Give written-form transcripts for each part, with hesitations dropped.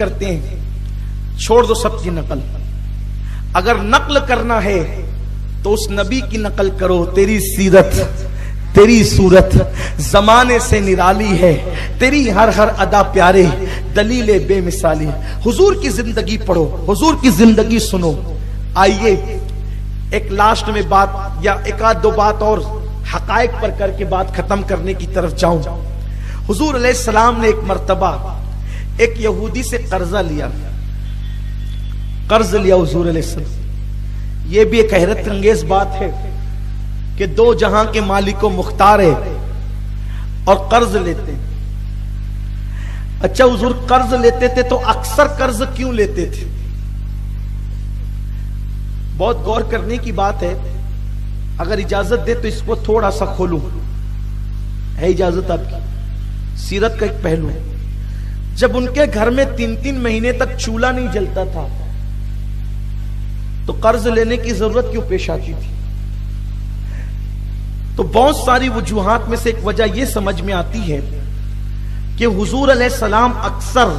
کرتے ہیں چھوڑ دو سب کی نقل. اگر نقل کرنا ہے تو اس نبی کی نقل کرو. تیری سیرت تیری صورت زمانے سے نرالی ہے, تیری ہر ادا پیارے, دلیل بے مثالی. حضور کی زندگی پڑھو, حضور کی زندگی سنو. آئیے ایک لاسٹ میں بات یا ایک آدھ دو بات اور حقائق پر کر کے بات ختم کرنے کی طرف جاؤں. حضور علیہ السلام نے ایک مرتبہ ایک یہودی سے قرضہ لیا. قرض لیا حضور علیہ السلام. یہ بھی ایک حیرت انگیز بات ہے کہ دو جہاں کے مالک و مختار ہے اور قرض لیتے ہیں. اچھا حضور قرض لیتے تھے تو اکثر قرض کیوں لیتے تھے؟ بہت غور کرنے کی بات ہے. اگر اجازت دے تو اس کو تھوڑا سا کھولوں. ہے اجازت آپ کی؟ سیرت کا ایک پہلو ہے. جب ان کے گھر میں 3 مہینے تک چولہا نہیں جلتا تھا تو قرض لینے کی ضرورت کیوں پیش آتی تھی؟ تو بہت ساری وجوہات میں سے ایک وجہ یہ سمجھ میں آتی ہے کہ حضور علیہ السلام اکثر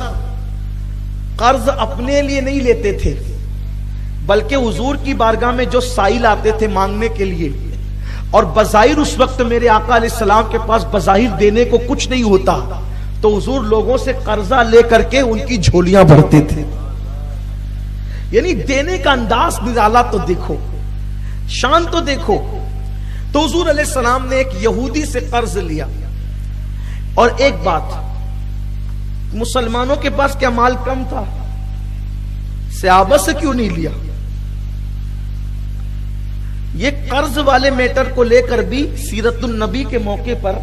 قرض اپنے لیے نہیں لیتے تھے, بلکہ حضور کی بارگاہ میں جو سائل آتے تھے مانگنے کے لیے, اور بظاہر اس وقت میرے آقا علیہ السلام کے پاس بظاہر دینے کو کچھ نہیں ہوتا, تو حضور لوگوں سے قرضہ لے کر کے ان کی جھولیاں بھرتے تھے. یعنی دینے کا انداز نرالا تو دیکھو, شان تو دیکھو. تو حضور علیہ السلام نے ایک یہودی سے قرض لیا. اور ایک بات, مسلمانوں کے پاس کیا مال کم تھا؟ صحابہ سے کیوں نہیں لیا؟ یہ قرض والے میٹر کو لے کر بھی سیرت النبی کے موقع پر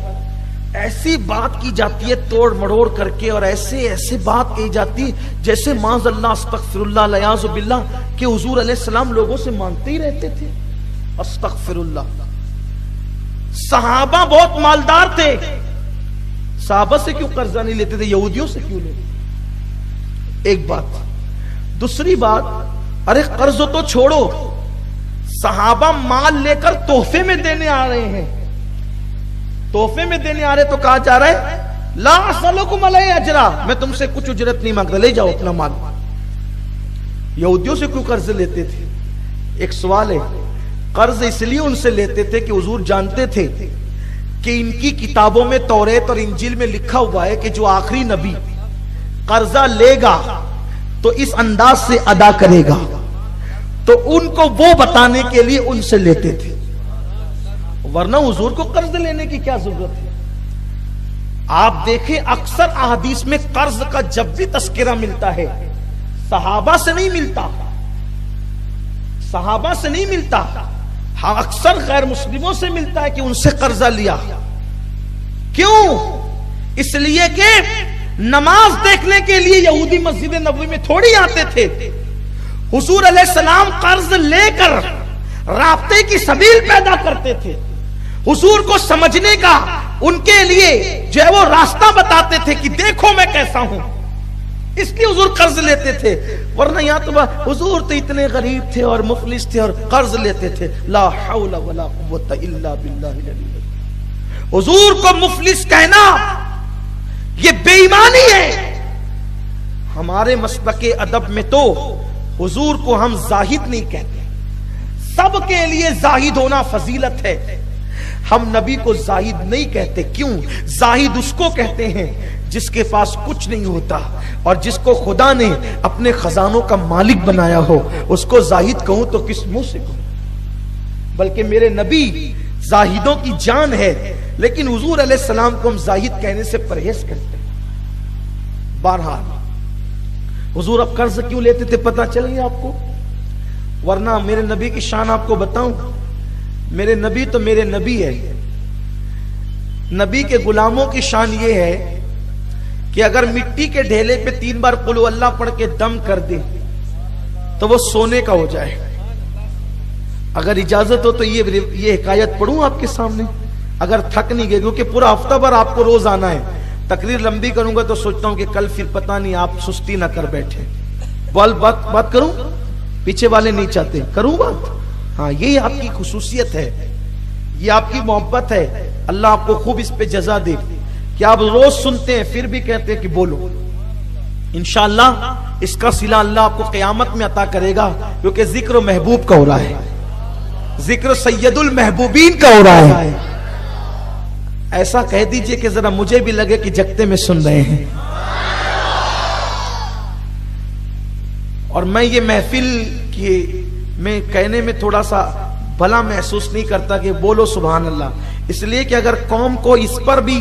ایسی بات کی جاتی ہے توڑ مڑوڑ کر کے, اور ایسے بات کہی جاتی ہے جیسے معاذ اللہ استغفر اللہ الیاذ باللہ کہ حضور علیہ السلام لوگوں سے مانگتے ہی رہتے تھے. استغفر اللہ. صحابہ بہت مالدار تھے, صحابہ سے کیوں قرضہ نہیں لیتے تھے؟ یہودیوں سے کیوں لیتے؟ ایک بات. دوسری بات, ارے قرض تو چھوڑو, صحابہ مال لے کر تحفے میں دینے آ رہے ہیں. تحفے میں دینے آ رہے تو کہا جا رہا ہے لا اسألکم علیہ اجرا, میں تم سے کچھ اجرت نہیں مانگتا, لے جاؤ اپنا مال. یہودیوں سے کیوں قرض لیتے تھے؟ ایک سوال ہے. قرض اس لیے ان سے لیتے تھے کہ حضور جانتے تھے کہ ان کی کتابوں میں توریت اور انجیل میں لکھا ہوا ہے کہ جو آخری نبی قرضہ لے گا تو اس انداز سے ادا کرے گا, تو ان کو وہ بتانے کے لیے ان سے لیتے تھے. ورنہ حضور کو قرض لینے کی کیا ضرورت ہے؟ آپ دیکھیں اکثر احادیث میں قرض کا جب بھی تذکرہ ملتا ہے صحابہ سے نہیں ملتا, صحابہ سے نہیں ملتا, ہاں اکثر غیر مسلموں سے ملتا ہے کہ ان سے قرضہ لیا. کیوں؟ اس لیے کہ نماز دیکھنے کے لیے یہودی مسجد نبوی میں تھوڑی آتے تھے. حضور علیہ السلام قرض لے کر رابطے کی سبیل پیدا کرتے تھے, حضور کو سمجھنے کا ان کے لیے جو ہے وہ راستہ بتاتے تھے کہ دیکھو میں کیسا ہوں, اس لیے حضور قرض لیتے تھے. ورنہ یہاں تو حضور تو اتنے غریب تھے اور مفلس تھے اور قرض لیتے تھے. لا حول ولا قوت الا باللہ العلی. حضور کو مفلس کہنا یہ بے ایمانی ہے. ہمارے مسلک ادب میں تو حضور کو ہم زاہد نہیں کہتے, سب کے لیے زاہد ہونا فضیلت ہے. ہم نبی کو زاہد نہیں کہتے. کیوں؟ زاہد اس کو کہتے ہیں جس کے پاس کچھ نہیں ہوتا اور جس کو خدا نے اپنے خزانوں کا مالک بنایا ہو. اس کو زاہد کہوں تو کس منہ سے کہوں؟ بلکہ میرے نبی زاہدوں کی جان ہے, لیکن حضور علیہ السلام کو ہم زاہد کہنے سے پرہیز کرتے ہیں. بہرحال حضور اب قرض کیوں لیتے تھے پتہ چل گیا آپ کو. ورنہ میرے نبی کی شان آپ کو بتاؤں, میرے نبی تو میرے نبی ہے. نبی کے غلاموں کی شان یہ ہے کہ اگر مٹی کے ڈھیلے پہ 3 بار قل ہو اللہ پڑھ کے دم کر دے تو وہ سونے کا ہو جائے. اگر اجازت ہو تو یہ حکایت پڑھوں آپ کے سامنے, اگر تھک نہیں گئے, کیونکہ پورا ہفتہ بھر آپ کو روز آنا ہے. تقریر لمبی کروں گا تو سوچتا ہوں کہ کل پھر پتہ نہیں آپ سستی نہ کر بیٹھے. بات کروں, پیچھے والے نہیں چاہتے کروں بات. ہاں یہی آپ کی خصوصیت ہے, یہ آپ کی محبت ہے. اللہ آپ کو خوب اس پہ جزا دے کہ آپ روز سنتے ہیں پھر بھی کہتے ہیں کہ بولو. انشاءاللہ اس کا صلہ اللہ آپ کو قیامت میں عطا کرے گا، کیونکہ ذکر محبوب کا ہو رہا ہے، ذکر سید المحبوبین کا ہو رہا ہے۔ ایسا کہہ دیجئے کہ ذرا مجھے بھی لگے کہ جگتے میں سن رہے ہیں۔ اور میں یہ محفل کی میں کہنے میں تھوڑا سا بھلا محسوس نہیں کرتا کہ بولو سبحان اللہ، اس لیے کہ اگر قوم کو اس پر بھی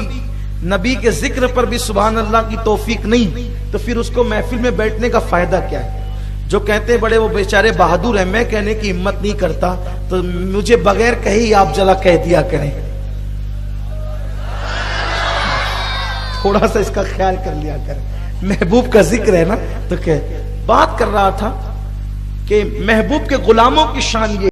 نبی کے ذکر پر بھی سبحان اللہ کی توفیق نہیں تو پھر اس کو محفل میں بیٹھنے کا فائدہ کیا ہے؟ جو کہتے ہیں بڑے وہ بیچارے بہادر ہیں، میں کہنے کی ہمت نہیں کرتا، تو مجھے بغیر کہی آپ جلا کہہ دیا کریں، تھوڑا سا اس کا خیال کر لیا کریں۔ محبوب کا ذکر ہے نا، تو کہ بات کر رہا تھا کہ محبوب کے غلاموں کی شان یہ